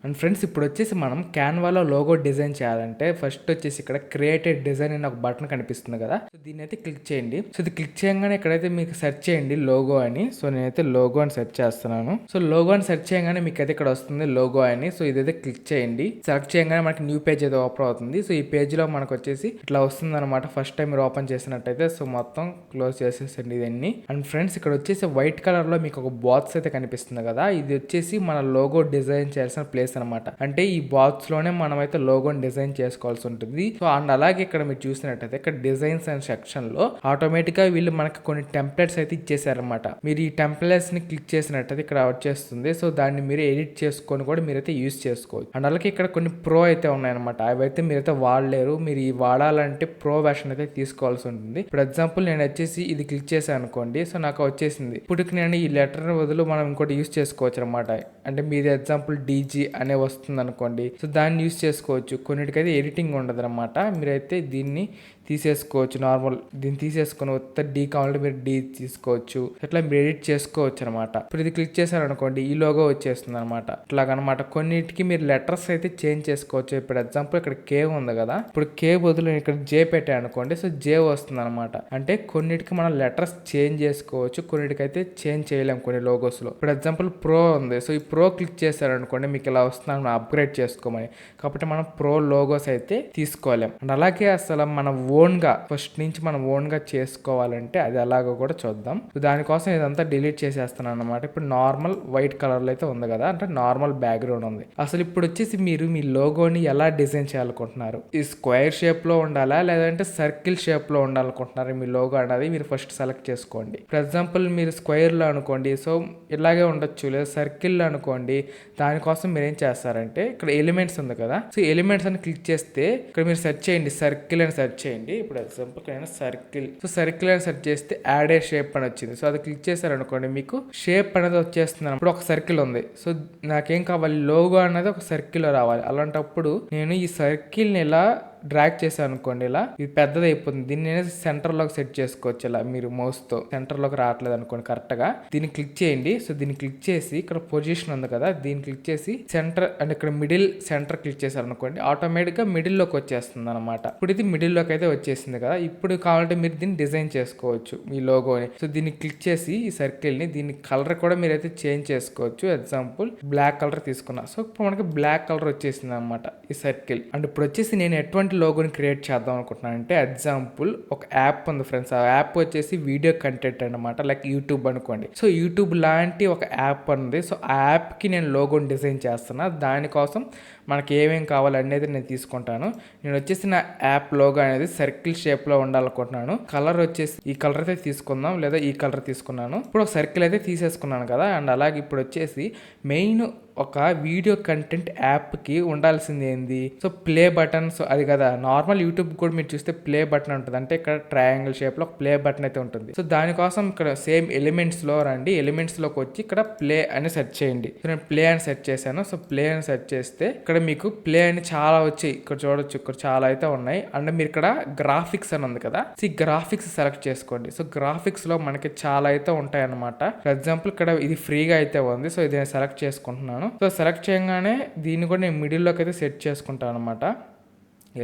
And friends ఇప్పుడు వచ్చేసి మనం క్యాన్వాలో లోగో డిజైన్ చేయాలంటే ఫస్ట్ వచ్చేసి ఇక్కడ క్రియేటెడ్ డిజైన్ అనే ఒక బటన్ కనిపిస్తుంది కదా, సో దీన్ని అయితే క్లిక్ చేయండి. సో ఇది క్లిక్ చేయగానే ఇక్కడైతే మీకు సెర్చ్ చేయండి లోగో అని. సో నేనైతే లోగో అని సెర్చ్ చేస్తున్నాను. సో లోగో అని సెర్చ్ చేయగానే మీకు అయితే ఇక్కడ వస్తుంది లోగో అని. సో ఇదైతే క్లిక్ చేయండి. సెలెక్ట్ చేయగానే మనకి న్యూ పేజ్ అయితే ఓపెన్ అవుతుంది. సో ఈ పేజ్ లో మనకు వచ్చేసి ఇట్లా వస్తుంది అనమాట. ఫస్ట్ టైం మీరు ఓపెన్ చేసినట్టయితే సో మొత్తం క్లోజ్ చేసేసండి ఇదన్నీ. అండ్ ఫ్రెండ్స్ ఇక్కడ వచ్చేసి వైట్ కలర్ లో మీకు ఒక బాక్స్ అయితే కనిపిస్తుంది కదా, ఇది వచ్చేసి మన లోగో డిజైన్ చేయాల్సిన ప్లేస్ అనమాట. అంటే ఈ బాక్స్ లోనే మనం అయితే లోగోని డిజైన్ చేసుకోవాల్సి ఉంటుంది. సో అండ్ అలాగే ఇక్కడ మీరు చూసినట్టయితే ఇక్కడ డిజైన్స్ అండ్ సెక్షన్ లో ఆటోమేటిక్ గా వీళ్ళు మనకి కొన్ని టెంప్లెట్స్ అయితే ఇచ్చేసారనమాట. మీరు ఈ టెంప్లెట్స్ ని క్లిక్ చేసినట్టయితే ఇక్కడ వచ్చేస్తుంది. సో దాన్ని మీరు ఎడిట్ చేసుకొని కూడా మీరైతే యూజ్ చేసుకోవచ్చు. అండ్ అలాగే ఇక్కడ కొన్ని ప్రో అయితే ఉన్నాయన్నమాట. అవైతే మీరైతే వాడలేరు. మీరు ఈ వాడాలంటే ప్రో వెర్షన్ అయితే తీసుకోవాల్సి ఉంటుంది. ఇప్పుడు ఎగ్జాంపుల్ నేను వచ్చేసి ఇది క్లిక్ చేశాను అనుకోండి, సో నాకు వచ్చేసింది. ఇప్పుడు నేను ఈ లెటర్ బదులు మనం ఇంకోటి యూజ్ చేసుకోవచ్చు అనమాట. అంటే మీది ఎగ్జాంపుల్ డీజీ అనే వస్తుంది అనుకోండి, సో దాన్ని యూజ్ చేసుకోవచ్చు. కొన్నిటికైతే ఎడిటింగ్ ఉండదు అనమాట. మీరైతే దీన్ని తీసేసుకోవచ్చు. నార్మల్ దీన్ని తీసేసుకొని వస్తే డీ కావాలంటే మీరు డీ తీసుకోవచ్చు. అట్లా మీరు ఎడిట్ చేసుకోవచ్చు అనమాట. ఇప్పుడు ఇది క్లిక్ చేశారు అనుకోండి, ఈ లోగో వచ్చేస్తుంది అనమాట. ఇట్లాగనమాట కొన్నిటికి మీరు లెటర్స్ అయితే చేంజ్ చేసుకోవచ్చు. ఇప్పుడు ఎగ్జాంపుల్ ఇక్కడ కే ఉంది కదా, ఇప్పుడు కే బదులు ఇక్కడ జే పెట్టాను అనుకోండి, సో జే వస్తుంది అనమాట. అంటే కొన్నిటికి మనం లెటర్స్ చేంజ్ చేసుకోవచ్చు, కొన్నిటికి అయితే చేంజ్ చేయలేము కొన్ని లోగోస్ లో. ఇప్పుడు ఎగ్జాంపుల్ ప్రో ఉంది, సో ఈ ప్రో క్లిక్ చేశారు అనుకోండి మీకు ఇలా వస్తుంది అప్గ్రేడ్ చేసుకోమని. కాబట్టి మనం ప్రో లోగోస్ అయితే తీసుకోలేం. అండ్ అలాగే అసలు మనం ఓన్ గా ఫస్ట్ నుంచి మనం ఓన్ గా చేసుకోవాలంటే అది అలాగో కూడా చూద్దాం. దానికోసం ఇదంతా డిలీట్ చేసేస్తున్నాను అనమాట. ఇప్పుడు నార్మల్ వైట్ కలర్ లో అయితే ఉంది కదా, అంటే నార్మల్ బ్యాక్గ్రౌండ్ ఉంది. అసలు ఇప్పుడు వచ్చేసి మీరు మీ లోగోని ఎలా డిజైన్ చేయాలనుకుంటున్నారు? ఈ స్క్వేర్ షేప్ లో ఉండాలా లేదంటే సర్కిల్ షేప్ లో ఉండాలనుకుంటున్నారు మీ లోగో అనేది మీరు ఫస్ట్ సెలెక్ట్ చేసుకోండి. ఫర్ ఎగ్జాంపుల్ మీరు స్క్వేర్ లో అనుకోండి, సో ఇలాగే ఉండొచ్చు. లేదా సర్కిల్ లో అనుకోండి, దానికోసం మీరు ఏం చేస్తారంటే ఇక్కడ ఎలిమెంట్స్ ఉంది కదా, సో ఎలిమెంట్స్ అని క్లిక్ చేస్తే ఇక్కడ మీరు సెర్చ్ చేయండి, సర్కిల్ అని సెర్చ్ చేయండి. ఇప్పుడు ఎగ్జాంపుల్ నేను సర్కిల్, సో సర్కిల్ అని సెర్చ్ చేస్తే యాడ్ ఏ షేప్ అని వచ్చింది. సో అది క్లిక్ చేశారు అనుకోండి, మీకు షేప్ అనేది వచ్చేస్తుంది. ఇప్పుడు ఒక సర్కిల్ ఉంది, సో నాకేం కావాలి, లోగో అనేది ఒక సర్కిల్ లో రావాలి. అలాంటప్పుడు నేను ఈ సర్కిల్ ని ఇలా డ్రాగ్ చేశాను అనుకోండి, ఇలా ఇది పెద్దది అయిపోతుంది. దీన్ని నేను సెంటర్ లోకి సెట్ చేసుకోవచ్చు. ఇలా మీరు మౌస్ తో సెంటర్ లోకి రావట్లేదు అనుకోండి కరెక్ట్ గా, దీన్ని క్లిక్ చేయండి. సో దీన్ని క్లిక్ చేసి ఇక్కడ పొజిషన్ ఉంది కదా, దీన్ని క్లిక్ చేసి సెంటర్ అండ్ ఇక్కడ మిడిల్ సెంటర్ క్లిక్ చేశారు అనుకోండి, ఆటోమేటిక్ గా మిడిల్ లోకి వచ్చేస్తుంది అనమాట. ఇప్పుడు ఇది మిడిల్ లోకి అయితే వచ్చేసింది కదా. ఇప్పుడు కావాలంటే మీరు దీన్ని డిజైన్ చేసుకోవచ్చు మీ లోగోని. సో దీన్ని క్లిక్ చేసి ఈ సర్కిల్ ని, దీని కలర్ కూడా మీరైతే చేంజ్ చేసుకోవచ్చు. ఎగ్జాంపుల్ బ్లాక్ కలర్ తీసుకున్నా, సో ఇప్పుడు మనకి బ్లాక్ కలర్ వచ్చేసింది అనమాట ఈ సర్కిల్. అండ్ ఇప్పుడు వచ్చేసి నేను ఎటువంటి లోగోని క్రియేట్ చేద్దాం అనుకుంటున్నాను అంటే, ఎగ్జాంపుల్ ఒక యాప్ ఉంది ఫ్రెండ్స్. ఆ యాప్ వచ్చేసి వీడియో కంటెంట్ అనమాట, లైక్ యూట్యూబ్ అనుకోండి. సో యూట్యూబ్ లాంటి ఒక యాప్ ఉంది. సో ఆ యాప్ కి నేను లోగోని డిజైన్ చేస్తున్నా. దానికోసం మనకి ఏమేమి కావాలి అనేది నేను తీసుకుంటాను. నేను వచ్చేసి నా యాప్ లోగో అనేది సర్కిల్ షేప్ లో ఉండాలనుకుంటున్నాను. కలర్ వచ్చేసి ఈ కలర్ అయితే తీసుకుందాం, లేదా ఈ కలర్ తీసుకున్నాను. ఇప్పుడు ఒక సర్కిల్ అయితే తీసేసుకున్నాను కదా. అండ్ అలాగే ఇప్పుడు వచ్చేసి మెయిన్ ఒక వీడియో కంటెంట్ యాప్ కి ఉండాల్సింది ఏంది, సో ప్లే బటన్. సో అది కదా నార్మల్ యూట్యూబ్ కూడా మీరు చూస్తే ప్లే బటన్ ఉంటుంది, అంటే ఇక్కడ ట్రయాంగిల్ షేప్ లో ఒక ప్లే బటన్ అయితే ఉంటుంది. సో దానికోసం ఇక్కడ సేమ్ ఎలిమెంట్స్ లో రండి, ఎలిమెంట్స్ లోకి వచ్చి ఇక్కడ ప్లే అని సెర్చ్ చేయండి. సో నేను ప్లే అని సెర్చ్ చేశాను. సో ప్లే అని సెర్చ్ చేస్తే ఇక్కడ మీకు ప్లే అని చాలా వచ్చాయి. ఇక్కడ చూడొచ్చు, ఇక్కడ చాలా అయితే ఉన్నాయి. అండ్ మీరు ఇక్కడ గ్రాఫిక్స్ అని ఉంది కదా, సో ఈ గ్రాఫిక్స్ సెలెక్ట్ చేసుకోండి. సో గ్రాఫిక్స్ లో మనకి చాలా అయితే ఉంటాయి అనమాట. ఫర్ ఎగ్జాంపుల్ ఇక్కడ ఇది ఫ్రీగా అయితే ఉంది, సో ఇది నేను సెలెక్ట్ చేసుకుంటున్నాను. సో సెలెక్ట్ చేయగానే దీన్ని కూడా నేను మిడిల్లోకి అయితే సెట్ చేసుకుంటాను అనమాట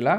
ఇలా.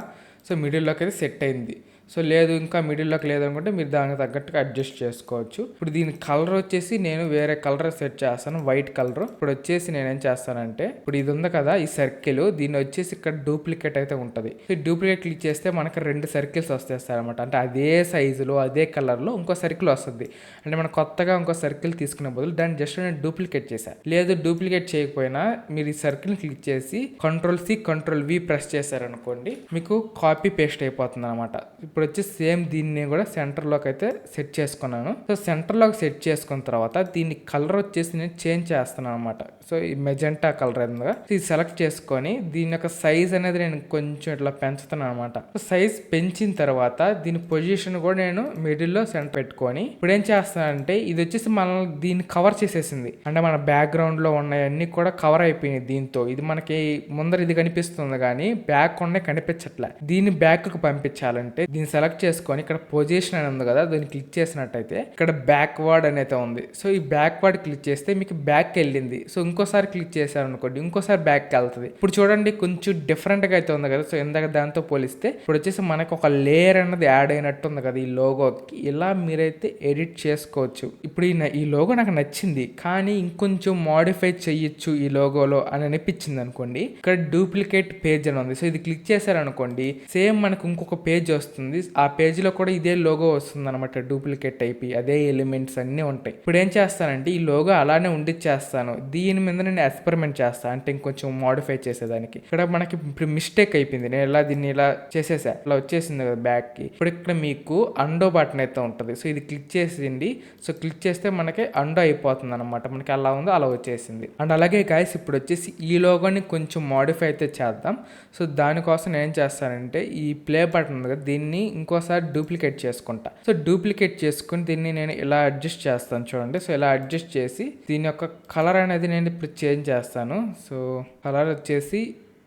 సో మిడిల్లోకి అయితే సెట్ అయింది. సో లేదు ఇంకా మిడిల్లోకి లేదనుకుంటే మీరు దానికి తగ్గట్టుగా అడ్జస్ట్ చేసుకోవచ్చు. ఇప్పుడు దీని కలర్ వచ్చేసి నేను వేరే కలర్ సెట్ చేస్తాను, వైట్ కలర్. ఇప్పుడు వచ్చేసి నేనేం చేస్తానంటే, ఇప్పుడు ఇది ఉంది కదా ఈ సర్కిల్, దీన్ని వచ్చేసి ఇక్కడ డూప్లికేట్ అయితే ఉంటుంది. ఈ డూప్లికేట్ క్లిక్ చేస్తే మనకి 2 సర్కిల్స్ వస్తాయి అనమాట. అంటే అదే సైజులో అదే కలర్లో ఇంకో సర్కిల్ వస్తుంది. అంటే మనం కొత్తగా ఇంకో సర్కిల్ తీసుకునే బదులు దాన్ని జస్ట్ నేను డూప్లికేట్ చేశాను. లేదు డూప్లికేట్ చేయకపోయినా మీరు ఈ సర్కిల్ క్లిక్ చేసి Ctrl+C Ctrl+V ప్రెస్ చేశారనుకోండి, మీకు కాపీ పేస్ట్ అయిపోతుంది అనమాట. ఇప్పుడు వచ్చి సేమ్ దీన్ని కూడా సెంటర్లోకి అయితే సెట్ చేసుకున్నాను. సో సెంటర్లోకి సెట్ చేసుకున్న తర్వాత దీన్ని కలర్ వచ్చేసి నేను చేంజ్ చేస్తున్నాను అనమాట. సో ఈ మెజెంటా కలర్ ఏందా, ఇది సెలెక్ట్ చేసుకొని దీని యొక్క సైజ్ అనేది నేను కొంచెం ఇట్లా పెంచుతున్నాను అనమాట. సో సైజ్ పెంచిన తర్వాత దీని పొజిషన్ కూడా నేను మిడిల్లో సెంటర్ పెట్టుకొని ఇప్పుడు ఏం చేస్తానంటే, ఇది వచ్చేసి మనం దీన్ని కవర్ చేసేసింది. అంటే మన బ్యాక్గ్రౌండ్ లో ఉన్నాయన్నీ కూడా కవర్ అయిపోయినాయి దీంతో. ఇది మనకి ముందర ఇది కనిపిస్తుంది కానీ బ్యాక్ ఉండే కనిపించట్లే. దీన్ని బ్యాక్ కు పంపించాలంటే దీన్ని దీన్ని సెలెక్ట్ చేసుకొని ఇక్కడ పొజిషన్ అని ఉంది కదా, దీన్ని క్లిక్ చేసినట్టయితే ఇక్కడ బ్యాక్వర్డ్ అనేది ఉంది. సో ఈ బ్యాక్వర్డ్ క్లిక్ చేస్తే మీకు బ్యాక్ వెళ్ళింది. సో ఇంకోసారి క్లిక్ చేశారనుకోండి ఇంకోసారి బ్యాక్కి వెళ్తుంది. ఇప్పుడు చూడండి కొంచెం డిఫరెంట్గా అయితే ఉంది కదా. సో ఇందాక దాంతో పోలిస్తే ఇప్పుడు వచ్చేసి మనకు ఒక లేయర్ అన్నది యాడ్ అయినట్టు ఉంది కదా ఈ లోగోకి. ఇలా మీరైతే ఎడిట్ చేసుకోవచ్చు. ఇప్పుడు ఈ లోగో నాకు నచ్చింది, కానీ ఇంకొంచెం మోడిఫై చెయ్యొచ్చు ఈ లోగోలో అని అనిపించింది అనుకోండి, ఇక్కడ డూప్లికేట్ పేజ్ అని ఉంది. సో ఇది క్లిక్ చేశారనుకోండి సేమ్ మనకు ఇంకొక పేజ్ వస్తుంది. ఆ పేజ్ లో కూడా ఇదే లోగో వస్తుంది అనమాట, డూప్లికేట్ అయిపోయి అదే ఎలిమెంట్స్ అన్నీ ఉంటాయి. ఇప్పుడు ఏం చేస్తానంటే ఈ లోగో అలానే ఉండిచ్చేస్తాను, దీని మీద నేను ఎక్స్పెరిమెంట్ చేస్తాను, అంటే ఇంకొంచెం మోడిఫై చేసేదానికి. ఇక్కడ మనకి ఇప్పుడు మిస్టేక్ అయిపోయింది, నేను దీన్ని ఇలా చేసేసా, ఇలా వచ్చేసింది కదా బ్యాక్ కి. ఇప్పుడు ఇక్కడ మీకు అండో బటన్ అయితే ఉంటుంది. సో ఇది క్లిక్ చేసింది. సో క్లిక్ చేస్తే మనకి అండో అయిపోతుంది అనమాట, మనకి అలా ఉందో అలా వచ్చేసింది. అండ్ అలాగే గాయస్ ఇప్పుడు వచ్చేసి ఈ లోగోని కొంచెం మోడిఫై అయితే చేద్దాం. సో దానికోసం నేను ఏం చేస్తానంటే ఈ ప్లే బటన్ ఉంది కదా, దీన్ని ఇంకోసారి డూప్లికేట్ చేసుకుంటా. సో డూప్లికేట్ చేసుకుని దీన్ని నేను ఇలా అడ్జస్ట్ చేస్తాను చూడండి. సో ఇలా అడ్జస్ట్ చేసి దీని యొక్క కలర్ అనేది నేను ఇప్పుడు చేంజ్ చేస్తాను. సో కలర్ వచ్చేసి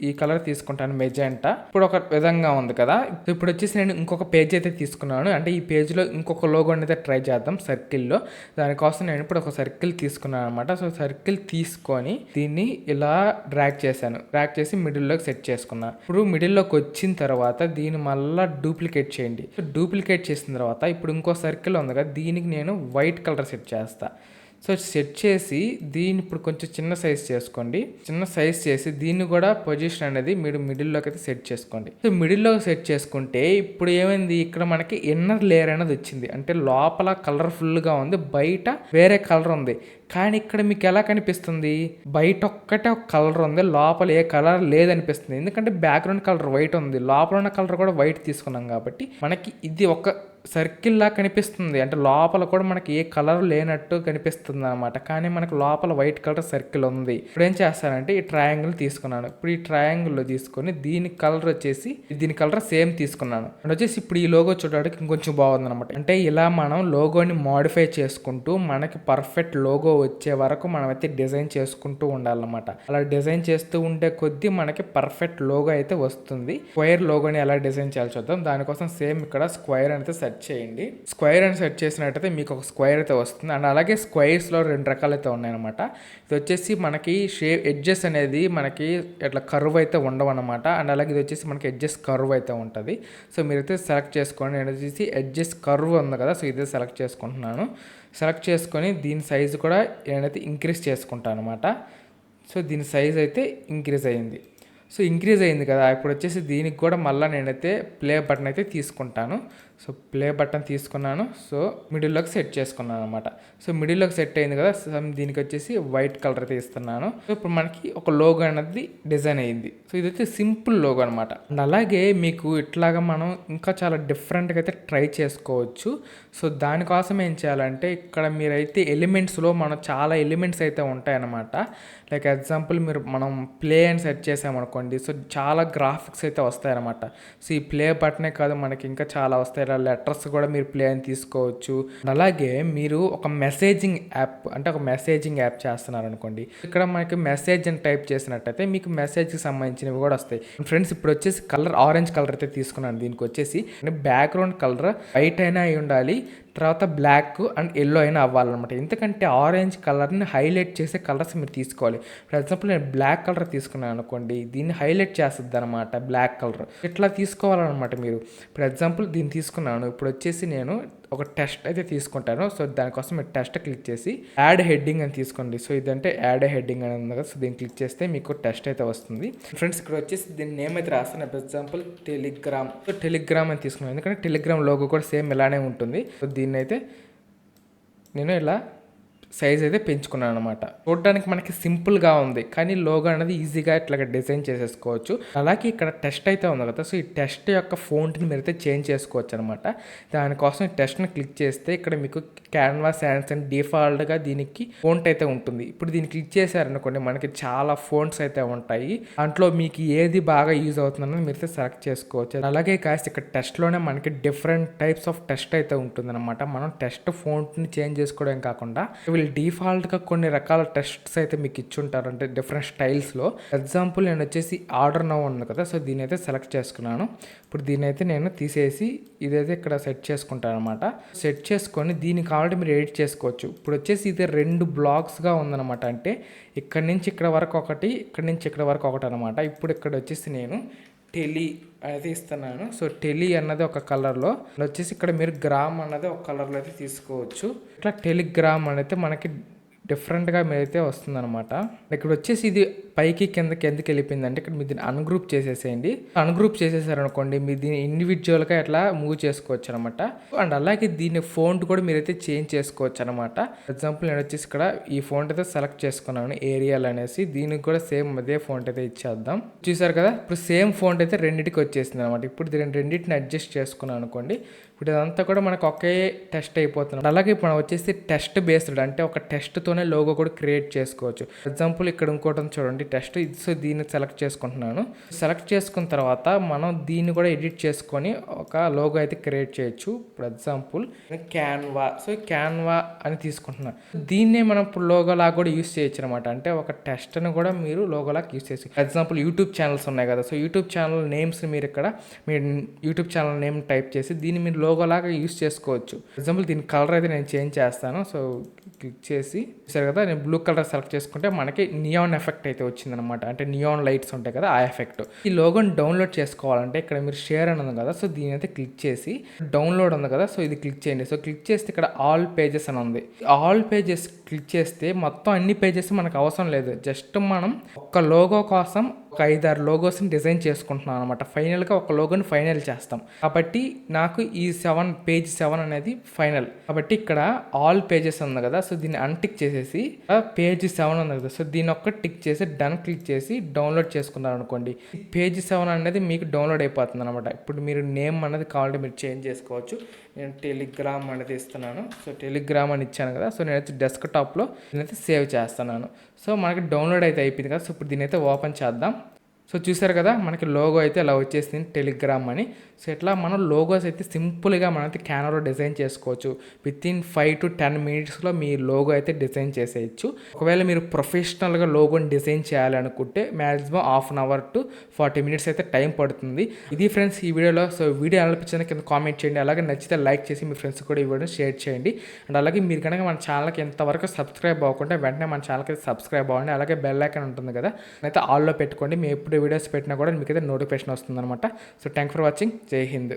ఈ కలర్ తీసుకుంటాను, మెజెంటా. ఇప్పుడు ఒక విధంగా ఉంది కదా. ఇప్పుడు వచ్చేసి నేను ఇంకొక పేజ్ అయితే తీసుకున్నాను, అంటే ఈ పేజ్లో ఇంకొక లోగో అయితే ట్రై చేద్దాం సర్కిల్లో. దానికోసం నేను ఇప్పుడు ఒక సర్కిల్ తీసుకున్నాను అనమాట. సో సర్కిల్ తీసుకొని దీన్ని ఇలా డ్రాగ్ చేశాను, డ్రాగ్ చేసి మిడిల్లోకి సెట్ చేసుకున్నాను. ఇప్పుడు మిడిల్లోకి వచ్చిన తర్వాత దీన్ని మళ్ళీ డూప్లికేట్ చేయండి. సో డూప్లికేట్ చేసిన తర్వాత ఇప్పుడు ఇంకో సర్కిల్ ఉంది కదా, దీనికి నేను వైట్ కలర్ సెట్ చేస్తాను. సో సెట్ చేసి దీన్ని ఇప్పుడు కొంచెం చిన్న సైజ్ చేసుకోండి. చిన్న సైజ్ చేసి దీన్ని కూడా పొజిషన్ అనేది మీరు మిడిల్లోకి అయితే సెట్ చేసుకోండి. సో మిడిల్లో సెట్ చేసుకుంటే ఇప్పుడు ఏమైంది, ఇక్కడ మనకి ఇన్నర్ లేయర్ అనేది వచ్చింది. అంటే లోపల కలర్ఫుల్గా ఉంది, బయట వేరే కలర్ ఉంది. కానీ ఇక్కడ మీకు ఎలా కనిపిస్తుంది, బయట ఒక్కటే ఒక కలర్ ఉంది, లోపల ఏ కలర్ లేదనిపిస్తుంది. ఎందుకంటే బ్యాక్గ్రౌండ్ కలర్ వైట్ ఉంది, లోపల ఉన్న కలర్ కూడా వైట్ తీసుకున్నాం కాబట్టి మనకి ఇది ఒక సర్కిల్ లా కనిపిస్తుంది. అంటే లోపల కూడా మనకి ఏ కలర్ లేనట్టు కనిపిస్తుంది అనమాట, కానీ మనకు లోపల వైట్ కలర్ సర్కిల్ ఉంది. ఇప్పుడు ఏం చేస్తానంటే ఈ ట్రయాంగిల్ తీసుకున్నాను. ఇప్పుడు ఈ ట్రయాంగిల్లో తీసుకొని దీని కలర్ వచ్చేసి దీని కలర్ సేమ్ తీసుకున్నాను. అండ్ వచ్చేసి ఇప్పుడు ఈ లోగో చూడడానికి ఇంకొంచెం బాగుంది అనమాట. అంటే ఇలా మనం లోగోని మోడిఫై చేసుకుంటూ మనకి పర్ఫెక్ట్ లోగో వచ్చే వరకు మనం అయితే డిజైన్ చేసుకుంటూ ఉండాలన్నమాట. అలా డిజైన్ చేస్తూ ఉండే కొద్దీ మనకి పర్ఫెక్ట్ లోగో అయితే వస్తుంది. స్క్వేర్ లోగోని ఎలా డిజైన్ చేయాలి చూద్దాం. దానికోసం సేమ్ ఇక్కడ స్క్వేర్ అయితే సెట్ చేయండి. స్క్వేర్ అని సెట్ చేసినట్టయితే మీకు ఒక స్క్వేర్ అయితే వస్తుంది. అండ్ అలాగే స్క్వేర్స్లో 2 రకాలు అయితే ఉన్నాయన్నమాట. ఇది వచ్చేసి మనకి షేప్ ఎడ్జెస్ అనేది మనకి ఇట్లా కర్వ్ అయితే ఉండవు అనమాట. అండ్ అలాగే ఇది వచ్చేసి మనకి ఎడ్జెస్ కర్వ్ అయితే ఉంటుంది. సో మీరైతే సెలెక్ట్ చేసుకోండి. నేను వచ్చేసి ఎడ్జెస్ కర్వ్ ఉంది కదా, సో ఇదే సెలెక్ట్ చేసుకుంటున్నాను. సెలెక్ట్ చేసుకొని దీని సైజు కూడా నేనైతే ఇంక్రీజ్ చేసుకుంటాను అనమాట. సో దీని సైజ్ అయితే ఇంక్రీజ్ అయ్యింది. సో ఇంక్రీజ్ అయింది కదా, ఇప్పుడు వచ్చేసి దీనికి కూడా మళ్ళీ నేనైతే ప్లే బటన్ అయితే తీసుకుంటాను. సో ప్లే బటన్ తీసుకున్నాను. సో మిడిల్లోకి సెట్ చేసుకున్నాను అనమాట. సో మిడిల్లోకి సెట్ అయింది కదా, దీనికి వచ్చేసి వైట్ కలర్ అయితే ఇస్తున్నాను. సో ఇప్పుడు మనకి ఒక లోగో అనేది డిజైన్ అయ్యింది. సో ఇది వచ్చి సింపుల్ లోగో అనమాట. అండ్ అలాగే మీకు ఇట్లాగా మనం ఇంకా చాలా డిఫరెంట్గా అయితే ట్రై చేసుకోవచ్చు. సో దానికోసం ఏం చేయాలంటే ఇక్కడ మీరైతే ఎలిమెంట్స్లో మనం చాలా ఎలిమెంట్స్ అయితే ఉంటాయన్నమాట. లైక్ ఎగ్జాంపుల్ మనం ప్లే అని సెట్ చేసామనుకోండి, సో చాలా గ్రాఫిక్స్ అయితే వస్తాయన్నమాట. సో ఈ ప్లే బటనే కాదు మనకి ఇంకా చాలా వస్తాయి. లెటర్స్ కూడా మీరు ప్లే అని తీసుకోవచ్చు. అలాగే మీరు ఒక మెసేజింగ్ యాప్, అంటే ఒక మెసేజింగ్ యాప్ చేస్తున్నారు అనుకోండి, ఇక్కడ మనకి మెసేజ్ అని టైప్ చేసినట్టయితే మీకు మెసేజ్కి సంబంధించినవి కూడా వస్తాయి. ఫ్రెండ్స్ ఇప్పుడు వచ్చేసి కలర్ ఆరెంజ్ కలర్ అయితే తీసుకున్నాను. దీనికి వచ్చేసి బ్యాక్గ్రౌండ్ కలర్ వైట్ అయినా అయి ఉండాలి, తర్వాత బ్లాక్ అండ్ ఎల్లో అయినా అవ్వాలన్నమాట. ఎందుకంటే ఆరెంజ్ కలర్ని హైలైట్ చేసే కలర్స్ మీరు తీసుకోవాలి. ఫర్ ఎగ్జాంపుల్ నేను బ్లాక్ కలర్ తీసుకున్నాను అనుకోండి, దీన్ని హైలైట్ చేస్తుంది అనమాట బ్లాక్ కలర్. ఇట్లా తీసుకోవాలన్నమాట మీరు. ఫర్ ఎగ్జాంపుల్ దీన్ని తీసుకున్నాను. ఇప్పుడు వచ్చేసి నేను ఒక టెస్ట్ అయితే తీసుకుంటాను. సో దానికోసం మీరు టెస్ట్ క్లిక్ చేసి యాడ్ హెడ్డింగ్ అని తీసుకోండి. సో ఇదంటే యాడ్ హెడ్డింగ్ అని ఉంది కదా, సో దీన్ని క్లిక్ చేస్తే మీకు టెస్ట్ అయితే వస్తుంది. ఫ్రెండ్స్ ఇక్కడ వచ్చేసి దీన్ని నేమ్ అయితే రాస్తాను. For example Telegram. So Telegram అని తీసుకున్నాను, ఎందుకంటే టెలిగ్రామ్ లోగో కూడా సేమ్ ఇలానే ఉంటుంది. సో దీన్ని అయితే నేను ఇలా సైజ్ అయితే పెంచుకున్నాను అనమాట. చూడడానికి మనకి సింపుల్గా ఉంది, కానీ లోగో అనేది ఈజీగా ఇట్లా డిజైన్ చేసేసుకోవచ్చు. అలాగే ఇక్కడ టెస్ట్ అయితే ఉంది కదా, సో ఈ టెస్ట్ యొక్క ఫోంట్ని మీరైతే చేంజ్ చేసుకోవచ్చు అనమాట. దానికోసం ఈ టెస్ట్ని క్లిక్ చేస్తే ఇక్కడ మీకు క్యాన్వా శాన్స్ అండ్ డిఫాల్ట్గా దీనికి ఫోంట్ అయితే ఉంటుంది. ఇప్పుడు దీన్ని క్లిక్ చేశారనుకోండి మనకి చాలా ఫోంట్స్ అయితే ఉంటాయి. దాంట్లో మీకు ఏది బాగా యూజ్ అవుతుందని మీరైతే సెలెక్ట్ చేసుకోవచ్చు. అలాగే కాస్త ఇక్కడ టెస్ట్లోనే మనకి డిఫరెంట్ టైప్స్ ఆఫ్ టెస్ట్ అయితే ఉంటుంది అనమాట. మనం టెస్ట్ ఫోంట్ని చేంజ్ చేసుకోవడం కాకుండా వీళ్ళు డిఫాల్ట్గా కొన్ని రకాల టెస్ట్స్ అయితే మీకు ఇచ్చుంటారు, అంటే డిఫరెంట్ స్టైల్స్లో. ఎగ్జాంపుల్ నేను వచ్చేసి ఆర్డర్ నౌ ఉంది కదా, సో దీని అయితే సెలెక్ట్ చేసుకున్నాను. ఇప్పుడు దీని అయితే నేను తీసేసి ఇదైతే ఇక్కడ సెట్ చేసుకుంటాను అనమాట. సెట్ చేసుకొని దీనికి కావాలంటే మీరు ఎడిట్ చేసుకోవచ్చు. ఇప్పుడు వచ్చేసి ఇది 2 బ్లాక్స్గా ఉందన్నమాట, అంటే ఇక్కడ నుంచి ఇక్కడ వరకు ఒకటి, ఇక్కడ నుంచి ఇక్కడ వరకు ఒకటి అనమాట. ఇప్పుడు ఇక్కడ వచ్చేసి నేను టెలి అయితే ఇస్తున్నాను. సో టెలి అన్నది ఒక కలర్లో వచ్చేసి, ఇక్కడ మీరు గ్రామ్ అన్నది ఒక కలర్లో అయితే తీసుకోవచ్చు. ఇట్లా టెలిగ్రామ్ అనేది మనకి డిఫరెంట్గా మీరైతే వస్తుందన్నమాట. ఇక్కడ వచ్చేసి ఇది పైకి కిందకి ఎందుకు వెళ్ళిపోయింది అంటే, ఇక్కడ మీరు దీన్ని అన్గ్రూప్ చేసేసేయండి. అన్గ్రూప్ చేసేసారనుకోండి, మీరు దీన్ని ఇండివిజువల్గా ఎట్లా మూవ్ చేసుకోవచ్చు అనమాట. అండ్ అలాగే దీని ఫోంట్ కూడా మీరైతే చేంజ్ చేసుకోవచ్చు అనమాట. ఎగ్జాంపుల్ నేను వచ్చేసి ఇక్కడ ఈ ఫోంట్ అయితే సెలెక్ట్ చేసుకున్నాను, ఏరియల్ అనేసి. దీనికి కూడా సేమ్ అదే ఫోంట్ అయితే ఇచ్చేద్దాం. చూసారు కదా, ఇప్పుడు సేమ్ ఫోంట్ అయితే రెండింటికి వచ్చేసింది అనమాట. ఇప్పుడు దీన్ని రెండింటిని అడ్జస్ట్ చేసుకున్నాను అనుకోండి, ఇప్పుడు ఇదంతా కూడా మనకు ఒకే టెస్ట్ అయిపోతుంది. అలాగే ఇప్పుడు మనం వచ్చేసి టెస్ట్ బేస్డ్, అంటే ఒక టెస్ట్తోనే లోగో కూడా క్రియేట్ చేసుకోవచ్చు. ఎగ్జాంపుల్ ఇక్కడ ఇంకోటి చూడండి టెస్ట్, సో దీన్ని సెలెక్ట్ చేసుకుంటున్నాను. సెలెక్ట్ చేసుకున్న తర్వాత మనం దీన్ని కూడా ఎడిట్ చేసుకొని ఒక లోగో అయితే క్రియేట్ చేయొచ్చు. ఇప్పుడు ఎగ్జాంపుల్ క్యాన్వా, సో క్యాన్వా అని తీసుకుంటున్నాను. దీన్నే మనం ఇప్పుడు లోగో లాగా కూడా యూస్ చేయొచ్చు అనమాట. అంటే ఒక టెస్ట్ని కూడా మీరు లోగో లాగా యూస్ చేయొచ్చు. ఎగ్జాంపుల్ యూట్యూబ్ ఛానల్స్ ఉన్నాయి కదా, సో యూట్యూబ్ ఛానల్ నేమ్స్ మీరు ఇక్కడ మీ యూట్యూబ్ ఛానల్ నేమ్ టైప్ చేసి దీన్ని మీరు లోగో లాగా యూస్ చేసుకోవచ్చు. ఎగ్జాంపుల్ దీని కలర్ అయితే నేను చేంజ్ చేస్తాను. సో క్లిక్ చేసి సరే కదా, నేను బ్లూ కలర్ సెలెక్ట్ చేసుకుంటే మనకి నియాన్ ఎఫెక్ట్ అయితే వచ్చిందనమాట. అంటే నియాన్ లైట్స్ ఉంటాయి కదా, ఆ ఎఫెక్ట్. ఈ లోగోని డౌన్లోడ్ చేసుకోవాలంటే ఇక్కడ మీరు షేర్ అని ఉంది కదా, సో దీని అయితే క్లిక్ చేసి డౌన్లోడ్ ఉంది కదా, సో ఇది క్లిక్ చేయండి. సో క్లిక్ చేస్తే ఇక్కడ ఆల్ పేజెస్ అని ఉంది. ఆల్ పేజెస్ క్లిక్ చేస్తే మొత్తం అన్ని పేజెస్ మనకు అవసరం లేదు. జస్ట్ మనం ఒక్క లోగో కోసం ఒక 5-6 లోగోస్ని డిజైన్ చేసుకుంటున్నాం అనమాట. ఫైనల్గా ఒక లోగోని ఫైనల్ చేస్తాం కాబట్టి నాకు ఈ పేజ్ 7 అనేది ఫైనల్. కాబట్టి ఇక్కడ ఆల్ పేజెస్ ఉంది కదా, సో దీన్ని అన్టిక్ చేసేసి పేజ్ 7 ఉంది కదా, సో దీన్ని ఒక్క టిక్ చేసి డన్ క్లిక్ చేసి డౌన్లోడ్ చేసుకున్నారు అనుకోండి, పేజ్ 7 అనేది మీకు డౌన్లోడ్ అయిపోతుంది అనమాట. ఇప్పుడు మీరు నేమ్ అనేది కావాలంటే మీరు చేంజ్ చేసుకోవచ్చు. నేను టెలిగ్రామ్ అనేది ఇస్తున్నాను. సో టెలిగ్రామ్ అని ఇచ్చాను కదా, సో నేనైతే డెస్క్టాప్లో నేనైతే సేవ్ చేస్తున్నాను. సో మనకి డౌన్లోడ్ అయితే అయిపోయింది కదా, సో ఇప్పుడు దీని అయితే ఓపెన్ చేద్దాం. సో చూసారు కదా, మనకి లోగో అయితే ఇలా వచ్చేసింది, టెలిగ్రామ్ అని. సో ఇట్లా మనం లోగోస్ అయితే సింపుల్గా మనమైతే క్యాన్వాలో డిజైన్ చేసుకోవచ్చు. వితిన్ 5 to 10 మినిట్స్లో మీ లోగో అయితే డిజైన్ చేసేయచ్చు. ఒకవేళ మీరు ప్రొఫెషనల్గా లోగోని డిజైన్ చేయాలనుకుంటే మ్యాక్సిమం 1/2 hour to 40 minutes అయితే టైం పడుతుంది. ఇది ఫ్రెండ్స్ ఈ వీడియోలో. సో వీడియో అనిపించిన కింద కామెంట్ చేయండి. అలాగే నచ్చితే లైక్ చేసి మీ ఫ్రెండ్స్ కూడా ఈ వీడియోని షేర్ చేయండి. అండ్ అలాగే మీరు కనుక మన ఛానల్కి ఎంతవరకు సబ్స్క్రైబ్ అవ్వకుండా వెంటనే మన ఛానల్కి సబ్స్క్రైబ్ అవ్వండి. అలాగే బెల్ ఐకాన్ ఉంటుంది కదా, అయితే ఆల్లో పెట్టుకోండి. మీ ఎప్పుడు వీడియోస్ పెట్టినా కూడా మీకైతే నోటిఫికేషన్ వస్తుందన్నమాట. So thank for watching. జై హింద్.